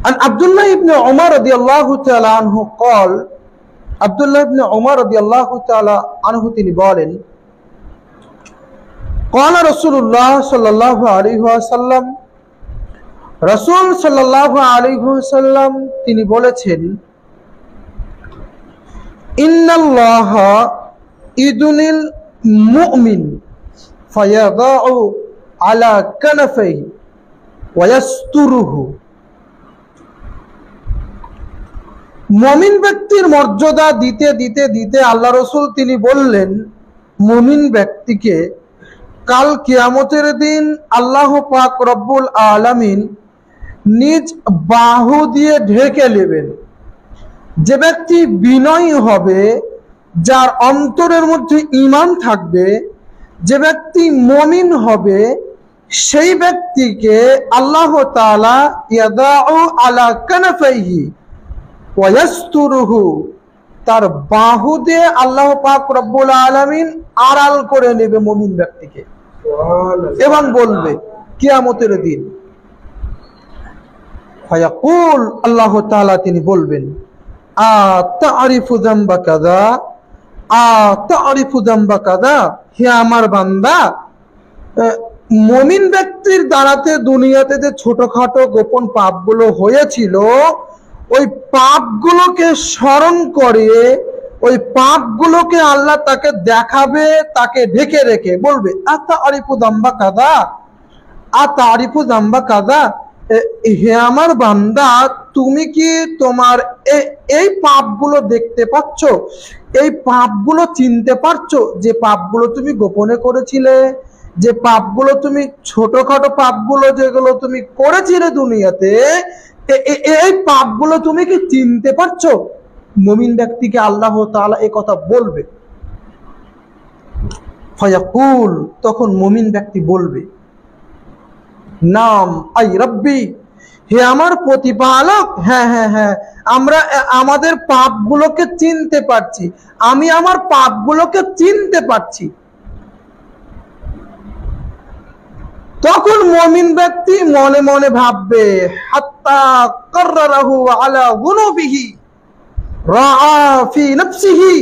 عن عبد الله بن عمر رضي الله تعالى عنه قال عبد الله بن عمر رضي الله تعالى عنه তিনি বলেন قال رسول الله صلى الله عليه وسلم রাসূল সাল্লাল্লাহু আলাইহি ওয়াসাল্লাম তিনি বলেছেন ইন্নাল্লাহা ইদুনিল মুমিন ফায়াদাউ আলা কানাফাইহি ওয়া ইয়াসতুরুহু মুমিন ব্যক্তির মর্যাদা দিতে দিতে দিতে আল্লাহ রাসূল তিনি বললেন মুমিন ব্যক্তিকে কাল কিয়ামতের দিন আল্লাহ পাক রব্বুল আলামিন নিজ বাহু দিয়ে ঢেকে নেবেন। যে ব্যক্তি বিনয়ী হবে, যার অন্তরের মধ্যে ঈমান থাকবে, যে ব্যক্তি মুমিন হবে, সেই ব্যক্তিকে আল্লাহ তাআলা ইয়াদাউ আলা কানাফাইহি ওয়া ইয়াসতুরুহু তার বাহু দিয়ে আল্লাহ পাক রব্বুল আলামিন আড়াল করে নেবে মুমিন ব্যক্তিকে এবং বলবে কিয়ামতের দিন ফায়াকুল আল্লাহ তাআলা তিনি বলবেন আতারিফু যামবা কাযা আতারিফু যামবা কাযা, হে আমার বান্দা, মুমিন ব্যক্তির দ্বারাতে দুনিয়াতে যে ছোটখাটো গোপন পাপগুলো হয়েছিল ওই পাপগুলোকে স্মরণ করে ওই পাপগুলোকে আল্লাহ তাকে দেখাবে, তাকে ঢেকে রেখে বলবে আতারিফু যামবা কাযা আতারিফু যামবা কাযা, হে আমার বান্দা, তুমি কি তোমার এই পাপগুলো দেখতে পাচ্ছ, এই পাপগুলো চিনতে পারছো, যে পাপগুলো তুমি গোপনে করেছিলে, যে পাপগুলো তুমি ছোটখাটো পাপগুলো যেগুলো তুমি করেছিলে দুনিয়াতে, এই পাপগুলো তুমি কি চিনতে পারছো? মুমিন ব্যক্তিকে আল্লাহ তাআলা এই কথা বলবে। ফায়াকুল, তখন মুমিন ব্যক্তি বলবে নাম আই রব্বি, হে আমার প্রতিপালক, হ্যাঁ হ্যাঁ হ্যাঁ আমরা আমাদের পাপগুলোকে চিনতে পারছি, আমি আমার পাপগুলোকে চিনতে পারছি। তখন মুমিন ব্যক্তি মনে মনে ভাববে হাত্তা কাররাহু আলা গুনুবিহি রাআ ফি নাফসিহি,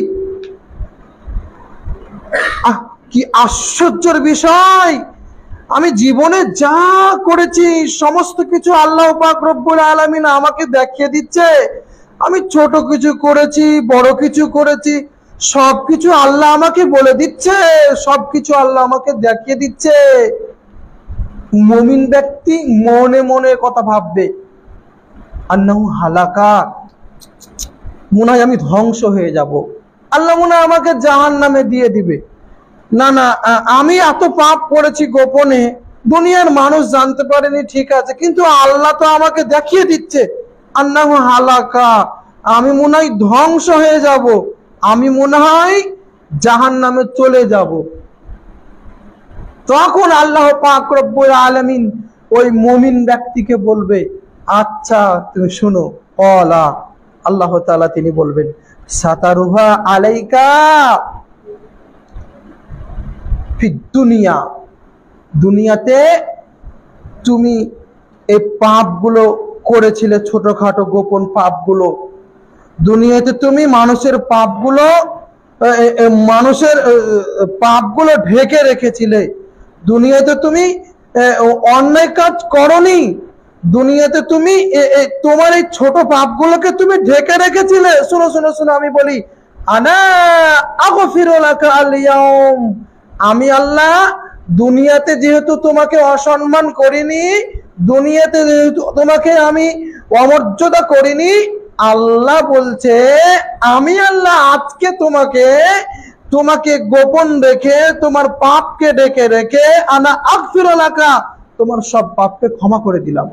কি আশ্চর্যের বিষয়, আমি জীবনে যা করেছি সমস্ত কিছু আল্লাহ পাক রব্বুল আলামিন আমাকে দেখিয়ে দিচ্ছে। আমি ছোট কিছু করেছি, বড় কিছু করেছি, সবকিছু আল্লাহ আমাকে বলে দিচ্ছে, সবকিছু আল্লাহ আমাকে দেখিয়ে দিচ্ছে। মুমিন ব্যক্তি মনে মনে কথা ভাববে আন্নাহু হালাকা, মনে হয় আমি ধ্বংস হয়ে যাব, আল্লাহ মনে হয় আমাকে জাহান্নামে দিয়ে দিবে। না না, আমি এত পাপ করেছি গোপনে, দুনিয়ার মানুষ জানতে পারেনি ঠিক আছে, কিন্তু আল্লাহ তো আমাকে দেখিয়ে দিচ্ছে আন্নাহু হালাকা, আমি মনে হয় ধ্বংস হয়ে যাব, আমি মনে হয় জাহান্নামে চলে যাব। তখন আল্লাহ পাক রব্বুল আলামিন ওই মুমিন ব্যক্তিকে বলবে আচ্ছা তুমি শুনো, ক্বালা, আল্লাহ তাআলা তিনি বলবেন সাতারুহা আলাইকা ফিদ দুনিয়া, দুনিয়াতে তুমি এই পাপগুলো করেছিলে, ছোটখাটো গোপন পাপগুলো, দুনিয়াতে তুমি মানুষের পাপগুলো ঢেকে রেখেছিলে, দুনিয়াতে তুমি অন্যায় কাজ করনি, দুনিয়াতে তুমি তোমার এই ছোট পাপগুলোকে তুমি ঢেকে রেখেছিলে। শোনো শোনো শোনো, আমি বলি আনা আগফিরু লাকা আল ইয়াউম, আমি আল্লাহ দুনিয়াতে যেহেতু তোমাকে অসম্মান করিনি, দুনিয়াতে যেহেতু তোমাকে আমি অমর্যাদা করিনি, আল্লাহ বলছে আমি আল্লাহ আজকে তোমাকে গোপন রেখে তোমার পাপকে ডেকে রেখে আনা আগফিরু লাকা, তোমার সব পাপকে ক্ষমা করে দিলাম।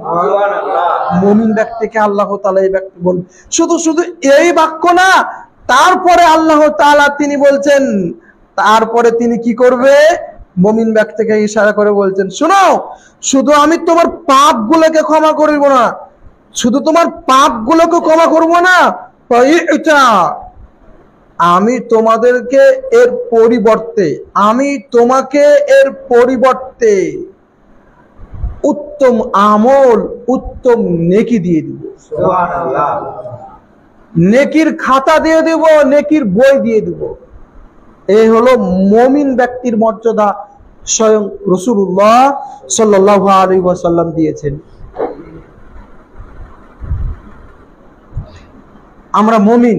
মুমিন ব্যক্তিকে আল্লাহ তাআলা এই ব্যক্তি বল, শুধু শুধু এই বাক্য না, তারপরে আল্লাহ তাআলা তিনি বলছেন, তারপরে তিনি কি করবে, মুমিন ব্যক্তিকে ইশারা করে বলছেন শোনো, শুধু আমি তোমার পাপগুলোকে ক্ষমা করব না, শুধু তোমার পাপগুলোকে ক্ষমা করব না, এটা আমি তোমাদেরকে এর পরিবর্তে, আমি তোমাকে এর পরিবর্তে উত্তম আমল, উত্তম নেকি দিয়ে দিব। সুবহানাল্লাহ। নেকির খাতা দিয়ে দেব, নেকির বই দিয়ে দেব। এই হলো মুমিন ব্যক্তির মর্যাদা, স্বয়ং রাসূলুল্লাহ সাল্লাল্লাহু আলাইহি ওয়াসাল্লাম দিয়েছেন। আমরা মুমিন,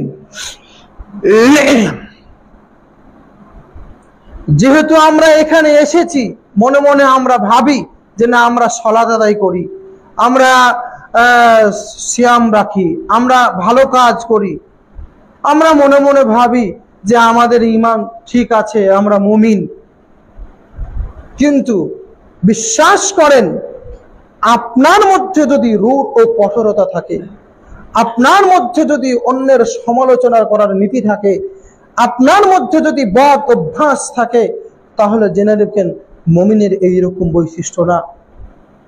যেহেতু আমরা এখানে এসেছি, মনে মনে আমরা ভাবি যে না, আমরা সালাত আদায় করি, আমরা সিয়াম রাখি, আমরা ভালো কাজ করি, আমরা মনে মনে ভাবি যে আমাদের ঈমান ঠিক আছে, আমরা মুমিন। কিন্তু বিশ্বাস করেন, আপনার মধ্যে যদি রূঢ় ও কঠোরতা থাকে, আপনার মধ্যে যদি অন্যের সমালোচনা করার নীতি থাকে, আপনার মধ্যে যদি বদ অভ্যাস থাকে, তাহলে জেনে রাখেন মুমিনের এইরকম বৈশিষ্ট্য না।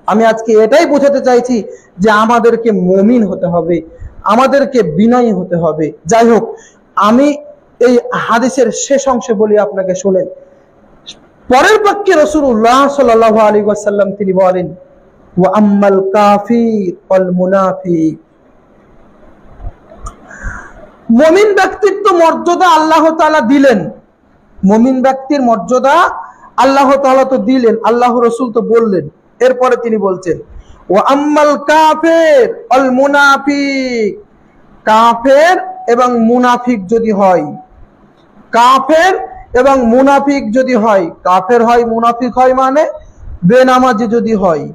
আমি আজকে এটাই বোঝাতে চাইছি যে আমাদেরকে মুমিন হতে হবে, আমাদেরকে বিনয়ী হতে হবে। যাই হোক, আমি এই হাদিসের শেষ অংশে বলি, আপনাকে শুনেন। পরের বাক্যে রাসূলুল্লাহ সাল্লাল্লাহু আলাইহি ওয়াসাল্লাম তিনি বলেন, ওয়া আম্মাল কাফির ওয়াল মুনাফিক। মুমিন ব্যক্তির তো মর্যাদা আল্লাহ তাআলা দিলেন, মুমিন ব্যক্তির মর্যাদা আল্লাহ তাআলা তো দিলেন, আল্লাহ রাসূল তো বললেন। এরপরে তিনি বলছেন, ওয়া আম্মাল কাফির ওয়াল মুনাফিক। কাফের এবং মুনাফিক যদি হয়, কাফের এবং মুনাফিক যদি হয়, কাফের হয় মুনাফিক হয় মানে বেনামাজি যদি হয়,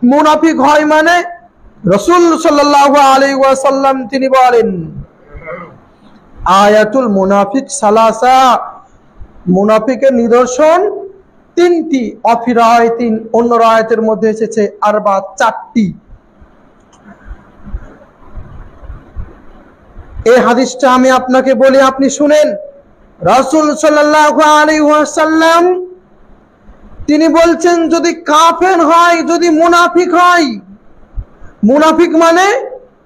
মুনাফিক হয় মানে রাসূল সাল্লাল্লাহু আলাইহি ওয়াসাল্লাম তিনি বলেন, আয়াতুল মুনাফিক সালাসা। মুনাফিকের নিদর্শন তিনটি, অফি রায়াতিন, অন্য রায়াতের মধ্যে এসেছে আরবা, চারটি। এই হাদিসটা আমি আপনাকে বলি, আপনি শুনেন। রাসূল সাল্লাল্লাহু আলাইহি ওয়াসাল্লাম তিনি বলছেন, যদি কাফের হয়, যদি মুনাফিক হয়, মুনাফিক মানে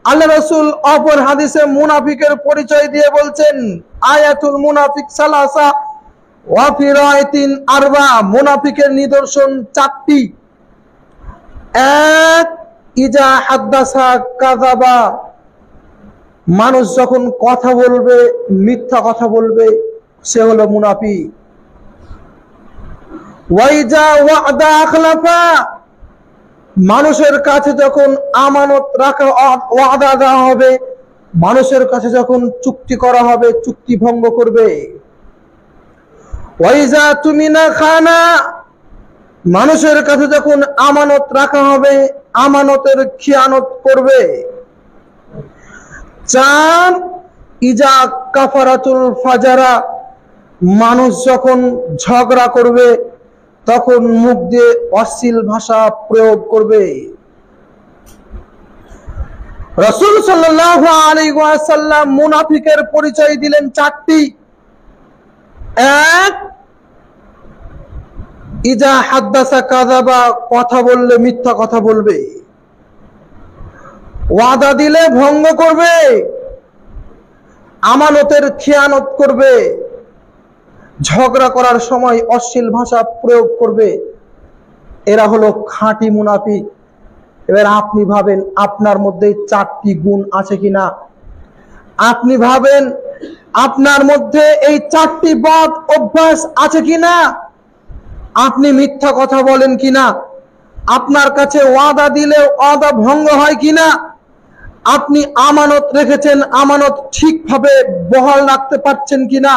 আল্লাহ রাসূল অপর হাদিসে মুনাফিকের পরিচয় দিয়ে বলছেন, আয়াতুল মুনাফিক সালাসা ওয়া ফি রায়াতিন আরবা। মুনাফিকের নিদর্শন চারটি। এক, ইজা হাদাসা কাযাবা। মানুষ যখন কথা বলবে, মিথ্যা কথা বলবে, সে হলো মুনাফিক। ওয়াইজা ওয়াদা আখলাফা। মানুষের কাছে যখন আমানত রাখা, ওয়াদা দেওয়া হবে, মানুষের কাছে যখন চুক্তি করা হবে, চুক্তি ভঙ্গ করবে। ওয়াইজা তুমিনা খানা। মানুষের কাছে যখন আমানত রাখা হবে, আমানতের খিয়ানত করবে। চার, ইজা কাফারাতুল ফাজারা। মানুষ যখন ঝগড়া করবে, তখন মুখ দিয়ে অশ্লীল ভাষা প্রয়োগ করবে। রাসূল সাল্লাল্লাহু আলাইহি ওয়াসাল্লাম মুনাফিকের পরিচয় দিলেন চারটি। এক, ইজা হাদাসা কাযাবা। কথা বললে মিথ্যা কথা বলবে, ওয়াদা দিলে ভঙ্গ করবে, আমানতের খিয়ানত করবে, ঝগড়া করার সময় অশ্লীল ভাষা প্রয়োগ করবে। এরা হলো খাঁটি মুনাফিক। এবার আপনি ভাবেন আপনার মধ্যে চারটি গুণ আছে কিনা, আপনি ভাবেন আপনার মধ্যে এই চারটি বদ অভ্যাস আছে কিনা। আপনি মিথ্যা কথা বলেন কিনা, আপনার কাছে ওয়াদা দিলে ওয়াদা ভঙ্গ হয় কিনা, আপনি আমানত রেখেছেন, আমানত ঠিকভাবে বহাল রাখতে পারছেন কিনা,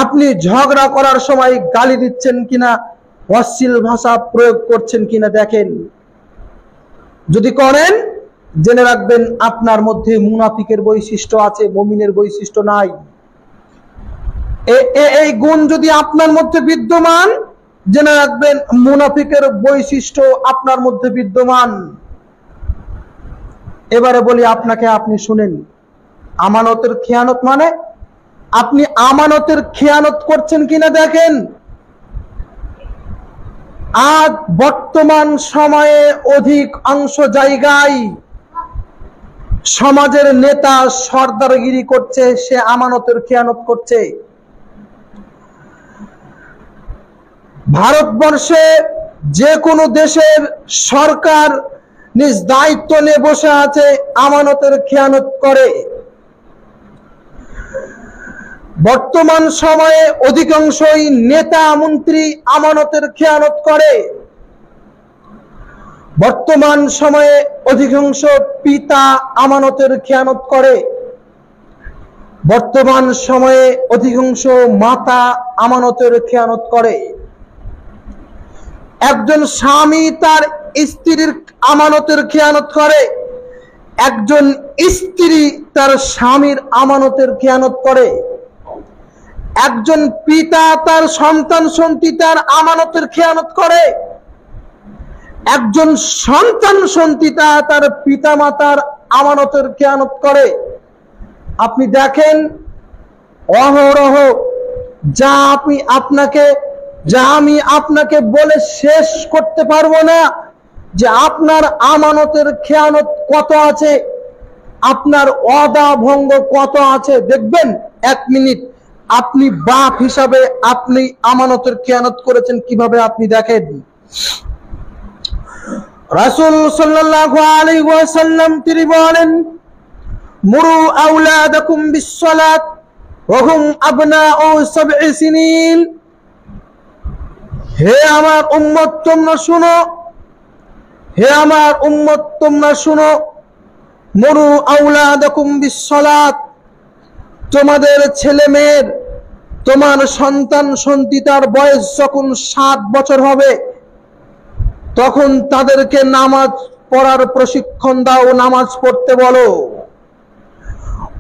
আপনি ঝগড়া করার সময় গালি দিচ্ছেন কিনা, অশ্লীল ভাষা প্রয়োগ করছেন কিনা দেখেন। যদি করেন, জেনে রাখবেন আপনার মধ্যে মুনাফিকের বৈশিষ্ট্য আছে, মুমিনের বৈশিষ্ট্য নাই। এই গুণ যদি আপনার মধ্যে বিদ্যমান, জেনে রাখবেন মুনাফিকের বৈশিষ্ট্য আপনার মধ্যে বিদ্যমান। এবারে বলি আপনাকে, আপনি শুনেন। আমানতের খেয়ানত মানে আপনি আমানতের খেয়ানত করছেন কিনা দেখেন। আজ বর্তমান সময়ে অধিক অংশ জায়গায় সমাজের নেতা সর্দারগিরি করছে, সে আমানতের খেয়ানত করছে। ভারতবর্ষে যে কোনো দেশের সরকার নিজ দায়িত্ব নিয়ে বসে আছে, আমানতের খেয়ানত করে। বর্তমান সময়ে অধিকাংশই নেতা মন্ত্রী আমানতের খেয়ানত করে। বর্তমান সময়ে অধিকাংশ পিতা আমানতের খেয়ানত করে। বর্তমান সময়ে অধিকাংশ মাতা আমানতের খেয়ানত করে। একজন স্বামী তার স্ত্রীর আমানতের খেয়ানত করে। একজন স্ত্রী তার স্বামীর আমানতের খেয়ানত করে। একজন পিতা তার সন্তান সন্ততির আমানতের খেয়ানত করে। একজন সন্তান সন্ততি তার পিতা মাতার আমানতের খেয়ানত করে। আপনি দেখেন অহরহ যা আমি আপনাকে বলে শেষ করতে পারবো না যে আপনার আমানতের খেয়ানত কত আছে, আপনার ওয়াদা ভঙ্গ কত আছে। দেখবেন 1 মিনিট আপনি বাপ হিসাবে আপনি আমানতের খেয়ানত করেছেন কিভাবে, আপনি দেখেন। রাসূল সাল্লাল্লাহু আলাইহি ওয়াসাল্লাম তিনি বলেন, মুরু আওলাদাকুম বিসসালাত ওয়া হুম আবনাউ 7 সিনিন। হে আমার উম্মত তোমরা শুনো, হে আমার উম্মত তোমরা শুনো, মুরু আওলাদাকুম বিসসালাত, তোমাদের ছেলে মেয়ের, তোমার সন্তান সন্ততির বয়স যখন 7 বছর হবে তখন তাদেরকে নামাজ পড়ার প্রশিক্ষণ দাও, নামাজ পড়তে বলো।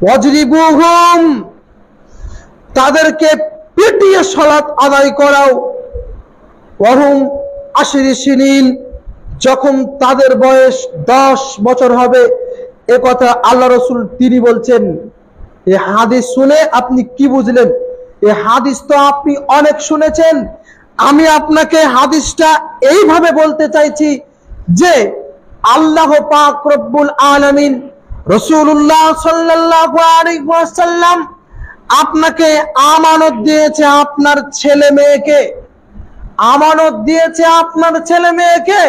ওয়াজরিবুহুম, তাদেরকে পিটিয়ে সালাত আদায় করাও। ওয়াহুম 10 সিনিন, যখন তাদের বয়স 10 বছর হবে। এ কথা আল্লাহ রাসূল তিনি বলছেন। এই হাদিস শুনে আপনি কি বুঝলেন? এই হাদিস তো আপনি অনেক শুনেছেন। আমি আপনাকে হাদিসটা এইভাবে বলতে চাইছি যে আল্লাহ পাক রব্বুল আলামিন রাসূলুল্লাহ সাল্লাল্লাহু আলাইহি ওয়াসাল্লাম আপনাকে আমানত দিয়েছে, আপনার ছেলে মেয়েকে আমানত দিয়েছে, আপনার ছেলে মেয়েকে,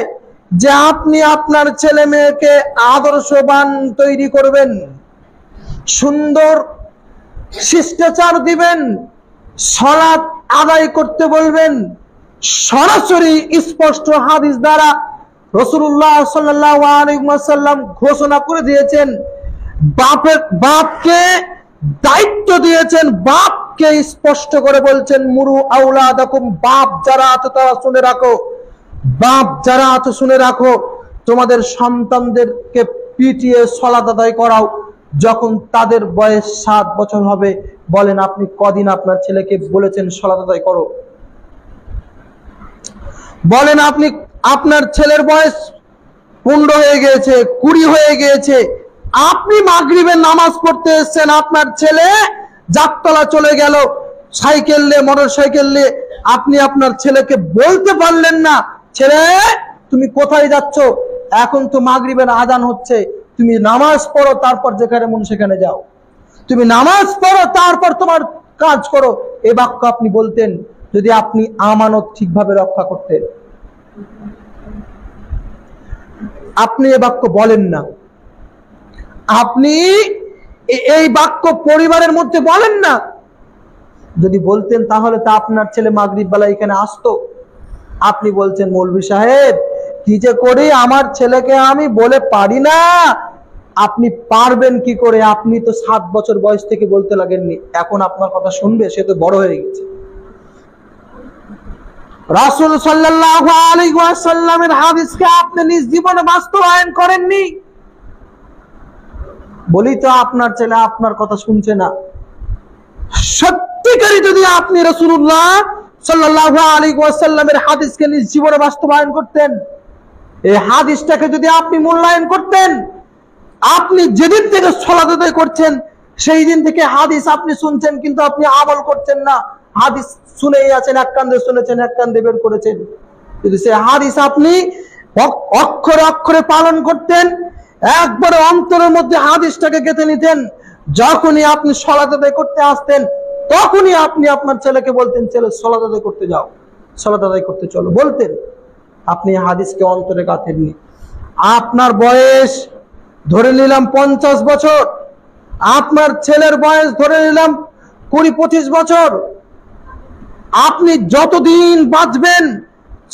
যে আপনি আপনার ছেলে মেয়েকে আদর্শবান তৈরি করবেন, সুন্দর শিষ্টাচার দিবেন, সালাত আদায় করতে বলবেন। সরাসরি স্পষ্ট হাদিস দ্বারা রাসূলুল্লাহ সাল্লাল্লাহু আলাইহি ওয়াসাল্লাম ঘোষণা করে দিয়েছেন। বাপকে দায়িত্ব দিয়েছেন, বাপকে স্পষ্ট করে বলছেন, মুরু আওলাদাকুম, বাপ যারা আছো তারা শুনে রাখো, বাপ যারা আছো শুনে রাখো, তোমাদের সন্তানদেরকে পিটিয়ে সালাত আদায় করাও যখন তাদের বয়স 7 বছর হবে। বলেন আপনি কদিন আপনার ছেলেকে বলেছেন সালাত আদায় করো? বলেন আপনি আপনার ছেলের বয়স 15 হয়ে গিয়েছে, 20 হয়ে গিয়েছে, আপনি মাগরিবের নামাজ পড়তে এসেছেন, আপনার ছেলে জাকতলা চলে গেল সাইকেল নিয়ে, মোটর সাইকেল নিয়ে, আপনি আপনার ছেলেকে বলতে পারলেন না, ছেলে তুমি কোথায় যাচ্ছ, এখন তো মাগরিবের আজান হচ্ছে, তুমি নামাজ পড়ো, তারপর যেখানে মন সেখানে যাও, তুমি নামাজ পড়ো তারপর তোমার কাজ করো। এই বাক্য আপনি বলতেন যদি আপনি আমানত ঠিকভাবে রক্ষা করতেন। আপনি এই বাক্য বলেন না, আপনি এই বাক্য পরিবারের মধ্যে বলেন না। যদি বলতেন তাহলে তা আপনার ছেলে মাগরিব বেলা এখানে আসতো। আপনি বলছেন মৌলভী সাহেব কি যে করি, আমার ছেলেকে আমি বলে পারি না। আপনি পারবেন কি করে? আপনি তো 7 বছর বয়স থেকে বলতে লাগেননি, এখন আপনার কথা শুনবে, সে তো বড় হয়ে গেছে। রাসূল সাল্লাল্লাহু আলাইহি ওয়াসাল্লামের হাদিসকে আপনি নিজ জীবনে বাস্তবায়ন করেননি বলি তো আপনার ছেলে আপনার কথা শুনছে না। সত্যিকারই যদি আপনি রাসূলুল্লাহ সাল্লাল্লাহু আলাইহি ওয়াসাল্লামের হাদিসকে নিজ জীবনে বাস্তবায়ন করতেন, এই হাদিসটাকে যদি আপনি মূল্যায়ন করতেন, আপনি যেদিন থেকে সালাত আদায় করছেন সেই দিন থেকে হাদিস আপনি শুনছেন কিন্তু আপনি আমল করছেন না। হাদিস শুনেই আছেন, এক কান্দে শুনেছেন, এক কান্দে বের করেছেন। যদি সে হাদিস আপনি অক্ষরে অক্ষরে পালন করতেন, একবারে অন্তরের মধ্যে হাদিসটাকে গেঁথে নিতেন, যখনই আপনি সালাত আদায় করতে আসতেন তখনই আপনি আপনার ছেলেকে বলতেন, ছেলে সালাত আদায় করতে যাও, সালাত আদায় করতে চলো বলতেন। আপনি হাদিসকে অন্তরে গাঁথেননি। আপনার বয়স ধরে নিলাম 50 বছর, আপনার ছেলের বয়স ধরে নিলাম 20-25 বছর। আপনি যতদিন বাঁচবেন,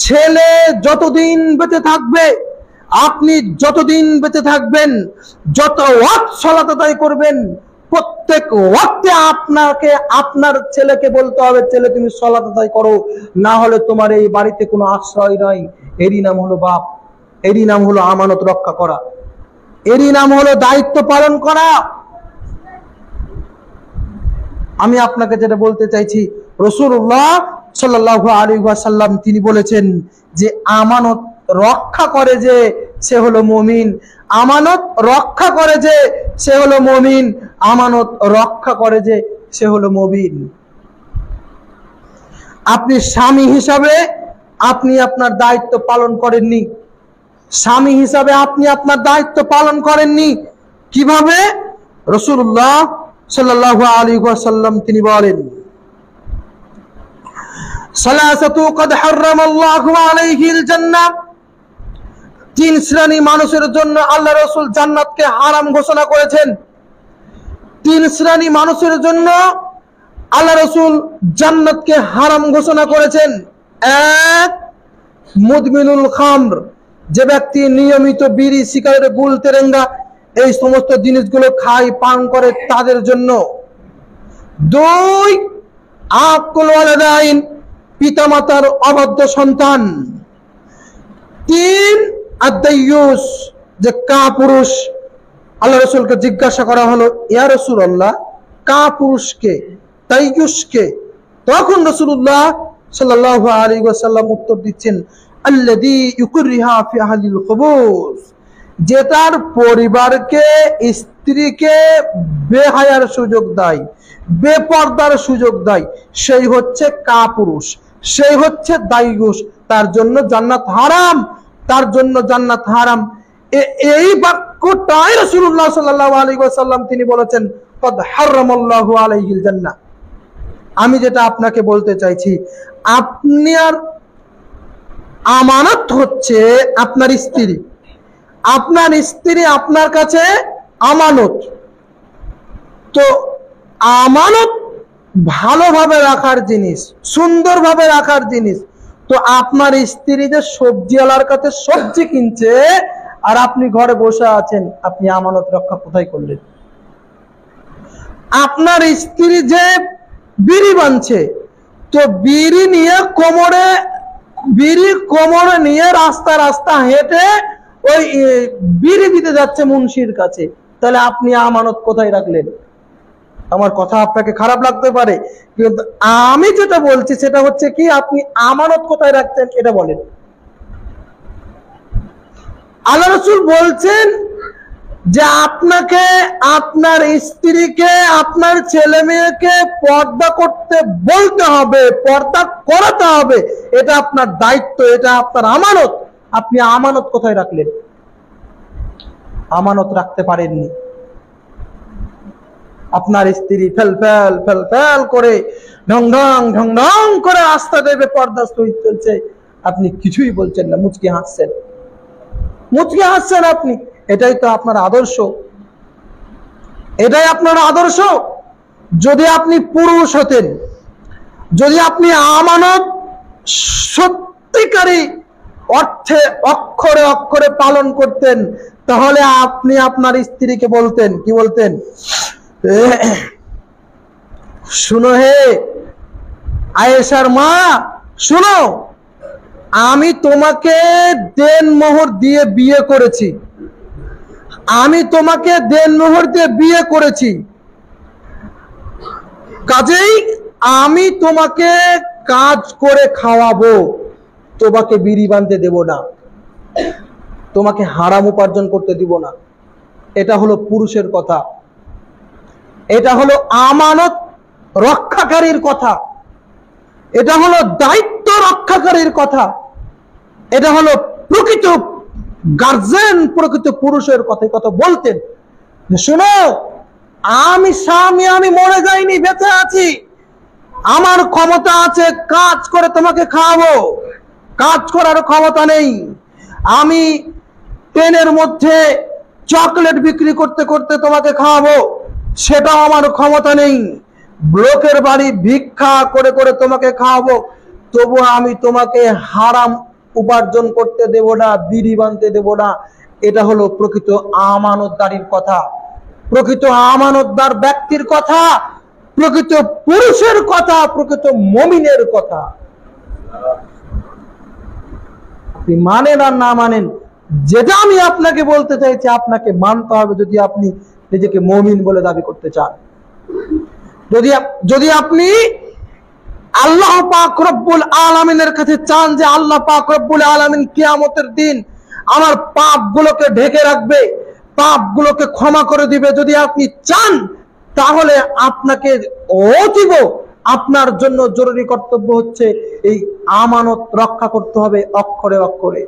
ছেলে যতদিন বেঁচে থাকবে, আপনি যতদিন বেঁচে থাকবেন, যত ওয়াক্ত সালাত আদায় করবেন, প্রত্যেক ওয়াক্তে আপনাকে আপনার ছেলেকে বলতে হবে, ছেলে তুমি সালাত আদায় করো, না হলে তোমার এই বাড়িতে কোনো আশ্রয় নাই। এরই নাম হলো বাপ, এরই নাম হলো আমানত রক্ষা করা, এরই নাম হলো দায়িত্ব পালন করা। আমি আপনাকে যেটা বলতে চাইছি, রাসূলুল্লাহ সাল্লাল্লাহু আলাইহি ওয়াসাল্লাম তিনি বলেছেন যে আমানত রক্ষা করে যে সে হলো মুমিন, আমানত রক্ষা করে যে সে হলো মুমিন, আমানত রক্ষা করে যে সে হলো মুমিন। আপনি স্বামী হিসাবে আপনি আপনার দায়িত্ব পালন করেননি, স্বামী হিসাবে আপনি আপনার দায়িত্ব পালন করেননি। কিভাবে? রাসূলুল্লাহ সাল্লাল্লাহু আলাইহি ওয়াসাল্লাম তিনি বলেন, সালাসাতু ক্বাদ হারামাল্লাহু আলাইহিল জান্নাহ, তিন শ্রেণী মানুষের জন্য আল্লাহ রাসূল জান্নাতকে হারাম ঘোষণা করেছেন। তিন শ্রেণী মানুষের জন্য আল্লাহ রাসূল জান্নাতকে হারাম ঘোষণা করেছেন। এক, মুদমিনুল খামর, যে ব্যক্তি নিয়মিত বিড়ি, সিগারেট, গুল, তেরেঙ্গা এই সমস্ত জিনিসগুলো খায়, পান করে, তাদের জন্য। দুই, আকুল ওয়ালিদাইন, পিতামাতার অবাধ্য সন্তান। তিন, আদ-দাইয়ুস, যে কাপুরুষ। আল্লাহ রাসূলকে জিজ্ঞাসা করা হলো, ইয়া রাসূলুল্লাহ, কাপুরুষকে, দাইয়ুসকে? তখন রাসূলুল্লাহ সাল্লাল্লাহু আলাইহি ওয়াসাল্লাম উত্তর দিচ্ছেন, আল্লাযী ইউকরিহা ফি আহলিল কুবুর, যে তার পরিবারকে, স্ত্রীকে বেহায়ার সুযোগ দেয়, বেপরদার সুযোগ দেয়, সেই হচ্ছে কাপুরুষ, সেই হচ্ছে দাইয়ুস, তার জন্য জান্নাত হারাম, তার জন্য জান্নাত হারাম। এই বাক্যটাই রাসূলুল্লাহ সাল্লাল্লাহু আলাইহি ওয়াসাল্লাম তিনি বলেছেন, ক্বাদ হারামাল্লাহু আলাইহিল জান্নাহ। আমি যেটা আপনাকে বলতে চাইছি, আপনার আমানত হচ্ছে আপনার স্ত্রী, আপনার স্ত্রী আপনার কাছে আমানত। তো আমানত ভালোভাবে রাখার জিনিস, সুন্দরভাবে রাখার জিনিস। তো আপনার স্ত্রী যে সবজিওয়ালার কাছে সবজি কিনছে আর আপনি ঘরে বসে আছেন, আপনি আমানত রক্ষা কোথায় করলেন? আপনার স্ত্রী যে বিড়ি বানছে, তো বিড়ি নিয়ে কোমরে নিয়ে রাস্তা রাস্তা হেঁটে ওই বিড়ি দিতে যাচ্ছে মুন্সির কাছে, তাহলে আপনি আমানত কোথায় রাখলেন? আমার কথা আপনাকে খারাপ লাগতে পারে, কিন্তু আমি যেটা বলছি সেটা হচ্ছে কি, আপনি আমানত কোথায় রাখতেন এটা বলেন। আল্লাহ রাসূল বলছেন যে আপনাকে, আপনার স্ত্রীকে, আপনার ছেলে মেয়েকে পর্দা করতে বলতে হবে, পর্দা করাতে হবে, এটা আপনার দায়িত্ব, এটা আপনার আমানত। আপনি আমানত কোথায় রাখলেন? আমানত রাখতে পারেননি। আপনার স্ত্রী ফেল ফেল ফেল ফেল করে, ঢং ঢং ঢং ঢং করে রাস্তা দেবে, পর্দা সহিত চলছে, আপনি কিছুই বলছেন না, মুচকি হাসছেন, মুচকি হাসছেন আপনি। এটাই তো আপনার আদর্শ, এটাই আপনার আদর্শ। যদি আপনি পুরুষ হতেন, যদি আপনি আমানত সত্যিকারী অর্থে অক্ষরে অক্ষরে পালন করতেন, তাহলে আপনি আপনার স্ত্রীকে বলতেন, কি বলতেন? শুনো হে আয়েশার মা, শুনো, আমি তোমাকে দেনমোহর দিয়ে বিয়ে করেছি, আমি তোমাকে দেনমোহর দিয়ে বিয়ে করেছি, কাজেই আমি তোমাকে কাজ করে খাওয়াবো, তোমাকে বিড়ি বাঁধতে দেব না, তোমাকে হারাম উপার্জন করতে দিব না। এটা হলো পুরুষের কথা, এটা হলো আমানত রক্ষাকারীর কথা, এটা হলো দায়িত্ব রক্ষাকারীর কথা, এটা হলো প্রকৃত গার্জেন, প্রকৃত পুরুষের কথা। কথা বলতেন, শোনো, আমি স্বামী, আমি মরে যাইনি, বেঁচে আছি, আমার ক্ষমতা আছে, কাজ করে তোমাকে খাওয়াবো, কাজ করার ক্ষমতা নেই। আমি ট্রেনের মধ্যে চকলেট বিক্রি করতে করতে তোমাকে খাওয়াবো, সেটাও আমার ক্ষমতা নেই। লোকের বাড়ি ভিক্ষা করে করে তোমাকে খাওয়াবো, তবু আমি তোমাকে হারাম উপার্জন করতে দেব না, বিড়ি বানতে দেব না। এটা হলো প্রকৃত আমানতদারির কথা, প্রকৃত আমানতদার ব্যক্তির কথা, প্রকৃত পুরুষের কথা, প্রকৃত মুমিনের কথা। আপনি মানেন আর না মানেন, যেটা আমি আপনাকে বলতে চাইছি আপনাকে মানতে হবে যদি আপনি নিজেকে মুমিন বলে দাবি করতে চান। যদি আপনি আল্লাহ পাক রব্বুল আলামিনের কাছে চান যে আল্লাহ পাক রব্বুল আলামিন কিয়ামতের দিন আমার পাপগুলোকে ঢেকে রাখবে, পাপগুলোকে ক্ষমা করে দিবে, যদি আপনি চান, তাহলে আপনাকে অতীব আপনার জন্য জরুরি কর্তব্য হচ্ছে এই আমানত রক্ষা করতে হবে অক্ষরে অক্ষরে।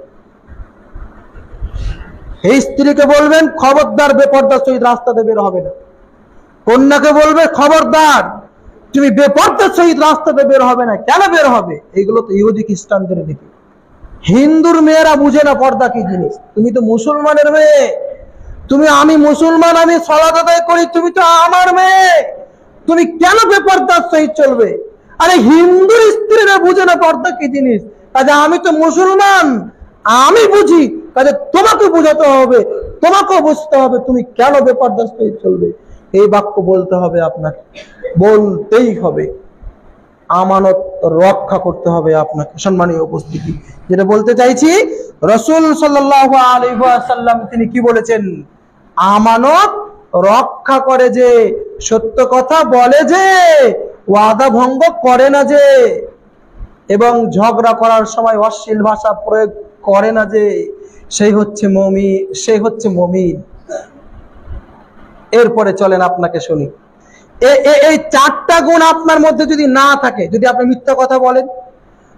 এই স্ত্রীকে বলবেন খবরদার বেপরদার সহিত রাস্তাতে বের হবে না। কন্যাকে বলবে খবরদার তুমি বেপরদার সহিত রাস্তাতে বের হবে না। কেন বের হবে? এগুলো তো ইহুদি খ্রিস্টানদের নীতি। হিন্দুর মেয়েরা বুঝে না পর্দা কি জিনিস। তুমি তো মুসলমানের মেয়ে, আমি মুসলমান, আমি সালাত আদায় করি, তুমি তো আমার মেয়ে, তুমি কেন বেপরদার সহিত চলবে? আরে হিন্দুর স্ত্রীরা বুঝে না পর্দা কি জিনিস, কাজে আমি তো মুসলমান, আমি বুঝি, কাজে তোমাকে বুঝাতে হবে, তোমাকেও বুঝতে হবে তুমি কেন বেপরদার সহিত চলবে। এই বাক্য বলতে হবে, আপনাকে বলতেই হবে, আমানত রক্ষা করতে হবে আপনাকে। সম্মানীয় উপস্থিতি, যেটা বলতে চাইছি, রাসূল সাল্লাল্লাহু আলাইহি ওয়াসাল্লাম তিনি কি বলেছেন? আমানত রক্ষা করে যে, সত্য কথা বলে যে, ওয়াদা ভঙ্গ করে না যে, এবং ঝগড়া করার সময় অশ্লীল ভাষা প্রয়োগ করে না যে, সেই হচ্ছে মুমিন, সেই হচ্ছে মুমিন। এরপরে চলেন আপনাকে শুনি, এই চারটা গুণ আপনার মধ্যে যদি না থাকে, যদি আপনি মিথ্যা কথা বলেন,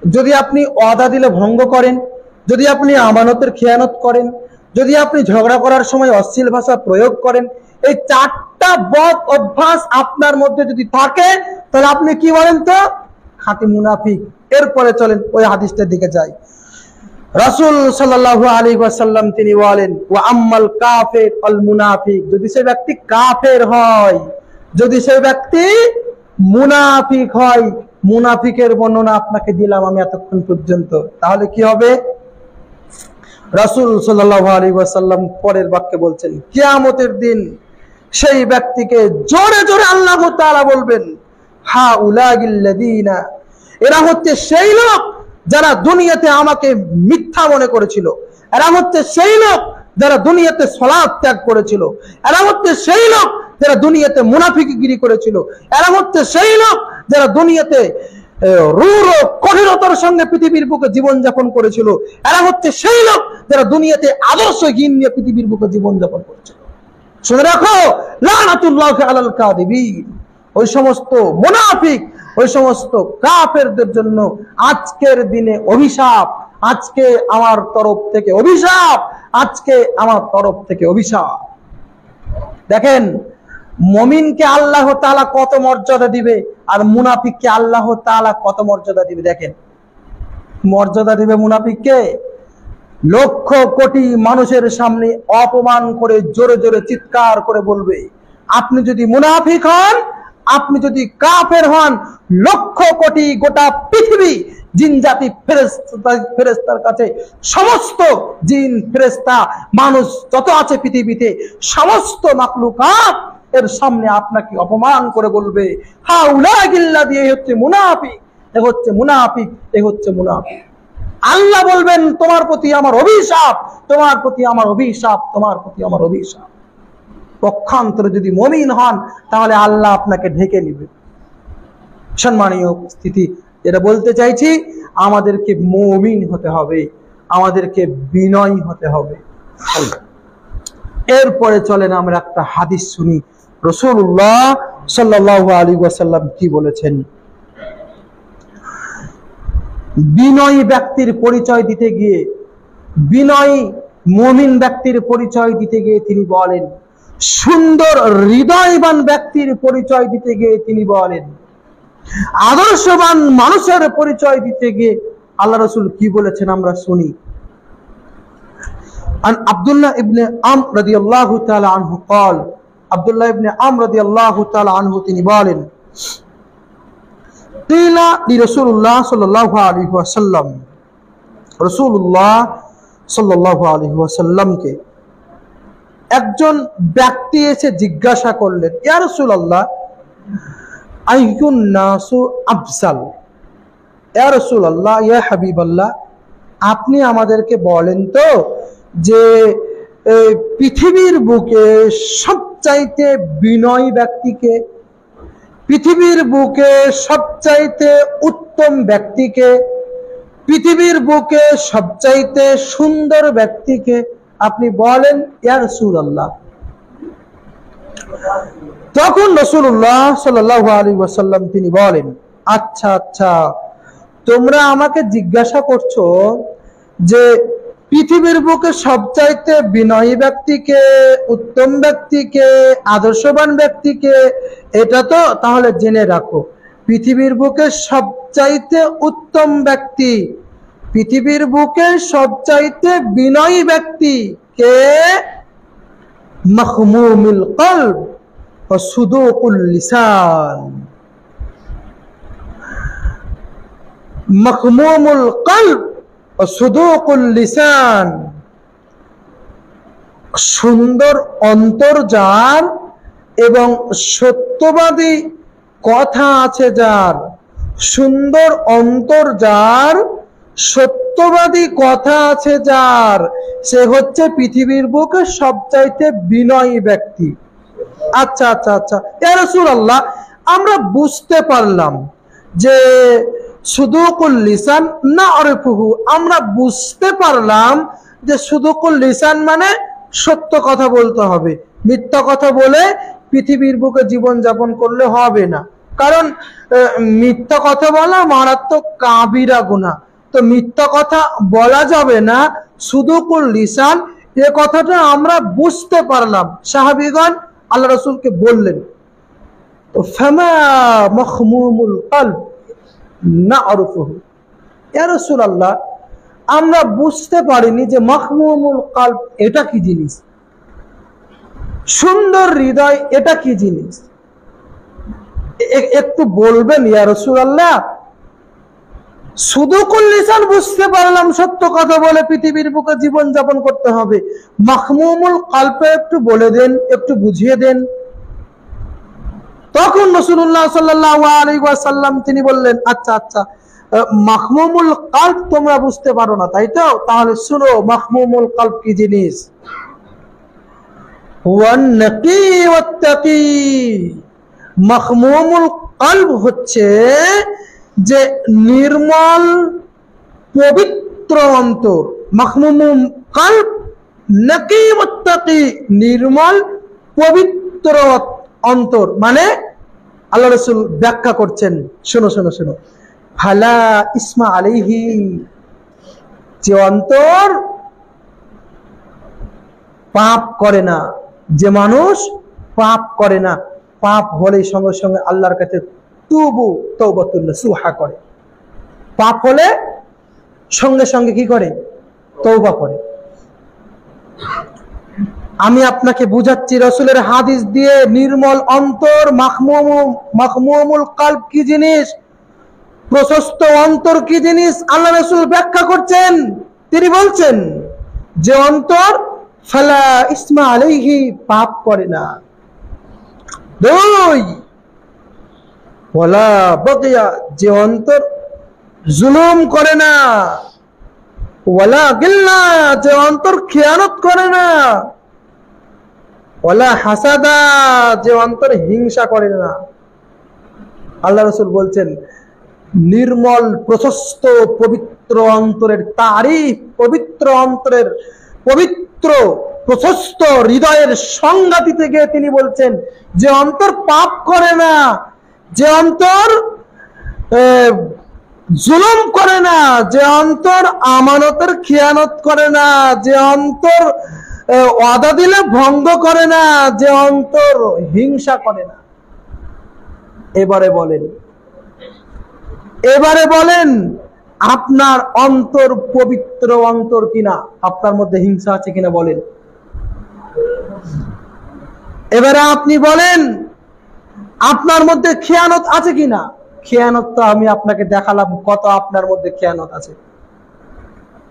যদি আপনি ওয়াদা দিলে ভঙ্গ করেন, যদি আপনি আমানতের খেয়ানত করেন, যদি আপনি ঝগড়া করার সময় অশ্লীল ভাষা প্রয়োগ করেন, এই চারটা বদ অভ্যাস আপনার মধ্যে যদি থাকে, তাহলে আপনি কি বলেন তো? খাঁটি মুনাফিক। এরপরে চলেন ওই হাদিসটার দিকে যাই। রাসূল সাল্লাল্লাহু আলাইহি ওয়াসাল্লাম তিনি বলেন, ওয়া আম্মাল কাফির আল মুনাফিক, যদি সে ব্যক্তি কাফের হয়, যদি সে ব্যক্তি মুনাফিক হয়, মুনাফিকের বর্ণনা আপনাকে দিলাম আমি এতক্ষণ পর্যন্ত, তাহলে কি হবে? রাসূল সাল্লাল্লাহু আলাইহি ওয়াসাল্লাম পরের বাক্যে বলছেন, কিয়ামতের দিন সেই ব্যক্তিকে জোরে জোরে আল্লাহ তাআলা বলবেন, হাউলাইল্লাযীনা, এরা হচ্ছে সেই লোক যারা দুনিয়াতে আমাকে মিথ্যা মনে করেছিল, এরা হচ্ছে সেই লোক যারা দুনিয়াতে সালাত ত্যাগ করেছিল, এরা হচ্ছে সেই লোক যারা দুনিয়াতে মুনাফিকগিরি করেছিল, এরা হচ্ছে সেই লোক যারা দুনিয়াতে রূঢ় কঠিনতার সঙ্গে পৃথিবীর বুকে জীবন যাপন করেছিল, এরা হচ্ছে সেই লোক যারা দুনিয়াতে আদর্শহীন নিয়ে পৃথিবীর বুকে জীবন যাপন করেছিল। শুনে রাখো, লানাতুল্লাহি আলাল কাযিবিন, ওই সমস্ত মুনাফিক, ওই সমস্ত কাফেরদের জন্য আজকের দিনে অভিশাপ, আজকে আমার তরফ থেকে অভিশাপ, আজকে আমার তরফ থেকে অভিশাপ। দেখেন, মুমিনকে আল্লাহ তাআলা কত মর্যাদা দিবে, আর মুনাফিককে আল্লাহ তাআলা কত মর্যাদা দিবে। দেখেন, মর্যাদা দিবে মুনাফিককে, লক্ষ কোটি মানুষের সামনে অপমান করে জোরে জোরে চিৎকার করে বলবে। আপনি যদি মুনাফিক হন, আপনি যদি কাফের হন, লক্ষ কোটি গোটা পৃথিবী জিন জাতি ফেরেশতার কাছে, সমস্ত জিন ফেরেশতা মানুষ যত আছে পৃথিবীতে, সমস্ত মাখলুকাত এর সামনে আপনাকে অপমান করে বলবে, হাউলাইল্লাযী, এই হচ্ছে মুনাফিক, এ হচ্ছে মুনাফিক, এ হচ্ছে মুনাফিক। আল্লাহ বলবেন, তোমার প্রতি আমার অভিশাপ, তোমার প্রতি আমার অভিশাপ, তোমার প্রতি আমার অভিশাপ। পক্ষান্তরে যদি মুমিন হন, তাহলে আল্লাহ আপনাকে ঢেকে নেবে। সম্মানীয় উপস্থিতি, যেটা বলতে চাইছি, আমাদেরকে মুমিন হতে হবে, আমাদেরকে বিনয়ী হতে হবে। এরপরে চলেন আমরা একটা হাদিস শুনি, রাসূলুল্লাহ সাল্লাল্লাহু আলাইহি ওয়াসাল্লাম কি বলেছেন। বিনয়ী ব্যক্তির পরিচয় দিতে গিয়ে, বিনয়ী মুমিন ব্যক্তির পরিচয় দিতে গিয়ে তিনি বলেন, সুন্দর হৃদয়বান ব্যক্তির পরিচয় দিতে গিয়ে তিনি বলেন, আদর্শবান মানুষের পরিচয় দিতে গিয়ে আল্লাহ রাসূল কি বলেছেন আমরা শুনি। عن عبد الله ابن عمرو رضي الله تعالى عنه قال عبد الله ابن عمرو رضي الله تعالى عنه তিনি বলেন قيل لرسول الله صلى الله عليه وسلم রাসূলুল্লাহ সাল্লাল্লাহু আলাইহি ওয়াসাল্লামকে একজন ব্যক্তি এসে জিজ্ঞাসা করলেন, ইয়া রাসূলুল্লাহ আইয়ুন নাসু আফজাল, ইয়া রাসূলুল্লাহ ইয়া হাবিবাল্লাহ, আপনি আমাদেরকে বলেন তো যে পৃথিবীর বুকে সবচাইতে বিনয়ী ব্যক্তিকে, পৃথিবীর বুকে সবচাইতে উত্তম ব্যক্তিকে, পৃথিবীর বুকে সবচাইতে সুন্দর ব্যক্তিকে আপনি বলেন ইয়া রাসূলুল্লাহ। তখন রাসূলুল্লাহ সাল্লাল্লাহু আলাইহি ওয়াসাল্লাম তিনি বলেন, আচ্ছা আচ্ছা, তোমরা আমাকে জিজ্ঞাসা করছো যে পৃথিবীর বুকে সবচাইতে বিনয়ী ব্যক্তিকে, উত্তম ব্যক্তিকে, আদর্শবান ব্যক্তিকে, এটা তো তাহলে জেনে রাখো, পৃথিবীর বুকে সবচাইতে উত্তম ব্যক্তি, পৃথিবীর বুকে সবচাইতে বিনয়ী ব্যক্তি কে? মাখমুমুল কলব ওয়া সুদুকুল লিসান। মাখমুমুল কলব ওয়া সুদুকুল লিসান, সুন্দর অন্তর যার এবং সত্যবাদী কথা আছে যার, সুন্দর অন্তর যার, সত্যবাদী কথা আছে যার, সে হচ্ছে পৃথিবীর বুকে সবচাইতে বিনয়ী ব্যক্তি। আচ্ছা আচ্ছা আচ্ছা, ইয়া রাসূলুল্লাহ, আমরা বুঝতে পারলাম যে সুদুকুল লিসান না'রিফুহু, আমরা বুঝতে পারলাম যে সুদুকুল লিসান মানে সত্য কথা বলতে হবে, মিথ্যা কথা বলে পৃথিবীর বুকে জীবন যাপন করলে হবে না, কারণ মিথ্যা কথা বলা মারাত্মক কাবিরা গুনাহ, তো মিথ্যা কথা বলা যাবে না। সুদুকুল লিসান এ কথাটা আমরা বুঝতে পারলাম। সাহাবীগণ আল্লাহ রাসূলকে বললেন, তো ফামা মাখমুমুল কলব না'রিফুহু, ইয়া রাসূলুল্লাহ, আমরা বুঝতে পারিনি যে মাখমুমুল কলব এটা কি জিনিস, সুন্দর হৃদয় এটা কি জিনিস, একটু বলবেন ইয়া রাসূলুল্লাহ? সুদুকুল লিসান বুঝতে পারলাম, সত্য কথা বলে পৃথিবীর বুকে জীবন যাপন করতে হবে, মাখমুমুল কলব একটু বলে দেন, একটু বুঝিয়ে দেন। তখন রাসূলুল্লাহ সাল্লাল্লাহু আলাইহি ওয়াসাল্লাম তিনি বললেন, আচ্ছা আচ্ছা, মাখমুমুল কলব তোমরা বুঝতে পারো না তাই তো, তাহলে শুনো মাখমুমুল কলব কি জিনিস। ওয়ান নাকি ওয়াত্তাকি, মাখমুমুল কলব হচ্ছে যে নির্মল পবিত্র অন্তর, মাখমুমুল কলব নাকি ওয়াত্তাকি, নির্মল পবিত্র অন্তর মানে আল্লাহ রাসূল ব্যাখ্যা করছেন, শোনো শোনো শোনো, ফালা ইসমা আলাইহি, যে অন্তর পাপ করে না, যে মানুষ পাপ করে না, পাপ হলে সঙ্গে সঙ্গে আল্লাহর কাছে তুবু তওবাতুন নসুহা করে, পাপ হলে সঙ্গে সঙ্গে কি করে? তওবা করে। আমি আপনাকে বুঝাচ্ছি রাসূলের হাদিস দিয়ে, নির্মল অন্তর মাখমুমুল কলব কি জিনিস, প্রশস্ত অন্তর কি জিনিস আল্লাহ রাসূল ব্যাখ্যা করছেন। তিনি বলছেন যে অন্তর ফালা ইসমা আলাইহি, পাপ করে না, দুই ওয়ালা বাগিয়া, যে অন্তর জুলুম করে না, ওয়ালা গিল্লা, যে অন্তর খেয়ানত করে না, ওয়ালা হাসাদা, যে অন্তর হিংসা করে না। আল্লাহ রাসূল বলছেন নির্মল প্রশস্ত পবিত্র অন্তরের তারিফ, পবিত্র অন্তরের, পবিত্র প্রশস্ত হৃদয়ের সংজ্ঞা দিতে গিয়ে তিনি বলছেন যে অন্তর পাপ করে না, যে অন্তর জুলুম করে না, যে অন্তর আমানতের খিয়ানত করে না, যে অন্তর ওয়াদা দিলে ভঙ্গ করে না, যে অন্তর হিংসা করে না। এবারে বলেন আপনার অন্তর পবিত্র অন্তর কিনা, আপনার মধ্যে হিংসা আছে কিনা বলেন। এবারে আপনি বলেন আপনার মধ্যে খেয়ানত আছে কিনা। খেয়ানত তো আমি আপনাকে দেখালাম কত আপনার মধ্যে খেয়ানত আছে।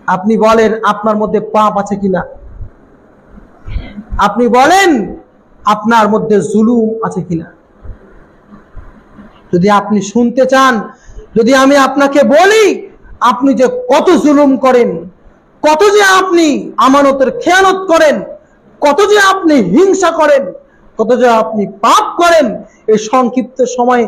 আপনি বলেন আপনার মধ্যে পাপ আছে কিনা। আপনি বলেন আপনার মধ্যে জুলুম আছে কিনা। যদি আপনি শুনতে চান, যদি আমি আপনাকে বলি আপনি যে কত জুলুম করেন, কত যে আপনি আমানতের খেয়ানত করেন, কত যে আপনি হিংসা করেন, কত যে আপনি পাপ করেন, এই সংক্ষিপ্ত সময়ে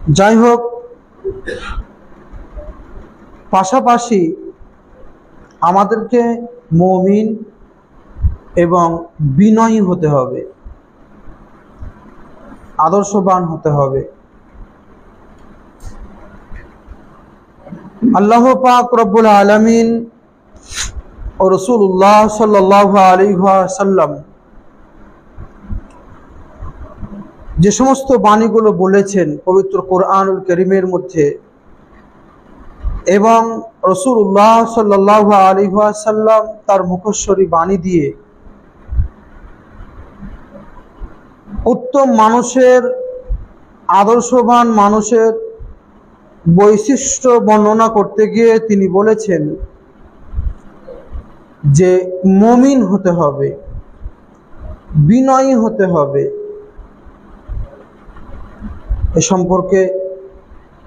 যাই হোক, পাশাপাশি আমাদেরকে মুমিন এবং বিনয়ী হতে হবে, আদর্শবান হতে হবে। আল্লাহ পাক রব্বুল আলামিন ও রাসূলুল্লাহ সাল্লাল্লাহু আলাইহি ওয়াসাল্লাম যে সমস্ত বাণীগুলো বলেছেন পবিত্র কোরআনুল কারীমের মধ্যে, এবং রাসূলুল্লাহ সাল্লাল্লাহু আলাইহি ওয়াসাল্লাম তার মুখশ্বরী বাণী দিয়ে উত্তম মানুষের, আদর্শবান মানুষের বৈশিষ্ট্য বর্ণনা করতে গিয়ে তিনি বলেছেন যে মুমিন হতে হবে, বিনয়ী হতে হবে। এ সম্পর্কে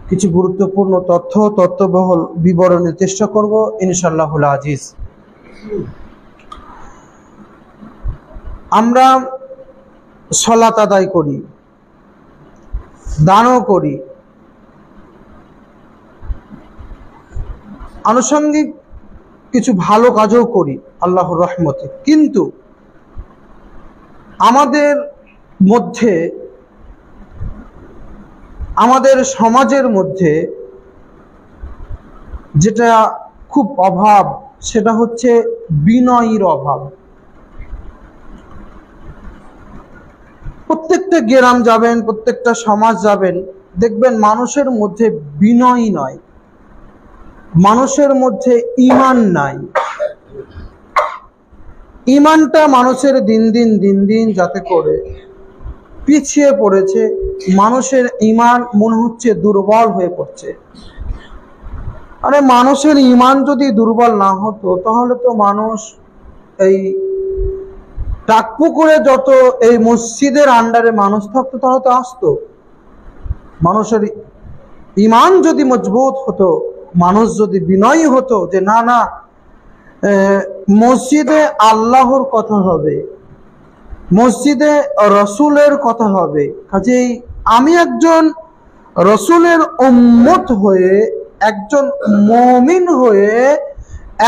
কিছু গুরুত্বপূর্ণ তথ্যবহুল বিবরণের চেষ্টা করব ইনশাআল্লাহুল আজিজ। আমরা সালাত আদায় করি, দানও করি, আনুষঙ্গিক কিছু ভালো কাজও করি আল্লাহর রহমতে, কিন্তু আমাদের মধ্যে, আমাদের সমাজের মধ্যে যেটা খুব অভাব, সেটা হচ্ছে বিনয়ীর অভাব। প্রত্যেকটা গ্রাম যাবেন, প্রত্যেকটা সমাজ যাবেন, দেখবেন মানুষের মধ্যে বিনয়ী নয়, মানুষের মধ্যে ঈমান নাই। ঈমানটা মানুষের দিন দিন যাতে করে পিছিয়ে পড়েছে, মানুষের ঈমান মনে হচ্ছে দুর্বল হয়ে পড়ছে। আরে মানুষের ঈমান যদি দুর্বল না হতো তাহলে তো মানুষ এই টাকপুকুরে যত এই মসজিদের আন্ডারে মানুষ থাকতো তাহলে তো আসতো। মানুষের ঈমান যদি মজবুত হতো, মানুষ যদি বিনয়ী হতো যে না না, মসজিদে আল্লাহর কথা হবে, মসজিদে রসুলের কথা হবে, কাজেই আমি একজন রসুলের উম্মত হয়ে, একজন মুমিন হয়ে,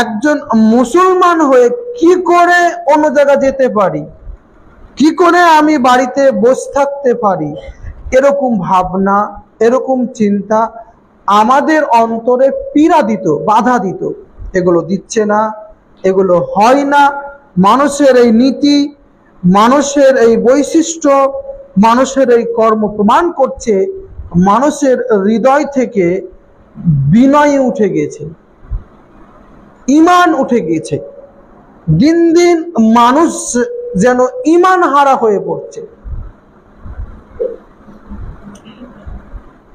একজন মুসলমান হয়ে কি করে অন্য জায়গা যেতে পারি, কি করে আমি বাড়িতে বসে থাকতে পারি, এরকম ভাবনা, এরকম চিন্তা আমাদের অন্তরে পীড়া দিত, বাধা দিত। এগুলো দিচ্ছে না, এগুলো হয় না। মানুষের এই নীতি, মানুষের এই বৈশিষ্ট্য, মানুষের এই কর্ম প্রমাণ করছে মানুষের হৃদয় থেকে বিনয় উঠে গেছে, ঈমান উঠে গেছে। দিন দিন মানুষ যেন ঈমান হারা হয়ে পড়ছে।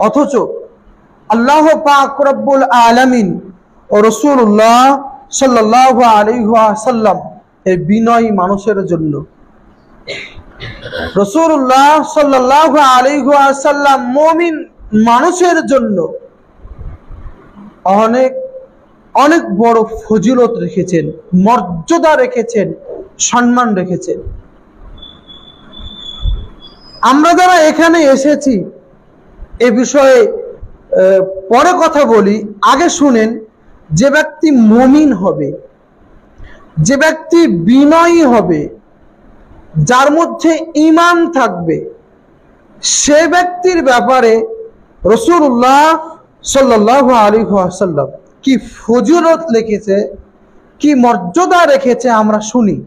অথচ আল্লাহ পাক রব্বুল আলামিন ও রাসূলুল্লাহ সাল্লাল্লাহু আলাইহি ওয়াসাল্লাম এই বিনয়ী মানুষের জন্য, রাসূলুল্লাহ সাল্লাল্লাহু আলাইহি ওয়াসাল্লাম মুমিন মানুষের জন্য অনেক অনেক বড় ফজিলত রেখেছেন, মর্যাদা রেখেছেন, সম্মান রেখেছেন। আমরা যারা এখানে এসেছি এ বিষয়ে পরে কথা বলি, আগে শুনেন, যে ব্যক্তি মুমিন হবে, যে ব্যক্তি বিনয়ী হবে, যার মধ্যে ঈমান থাকবে, সে ব্যক্তির ব্যাপারে রাসূলুল্লাহ সাল্লাল্লাহু আলাইহি ওয়াসাল্লাম কি ফজিলত লিখেছে, কি মর্যাদা রেখেছে আমরা শুনি।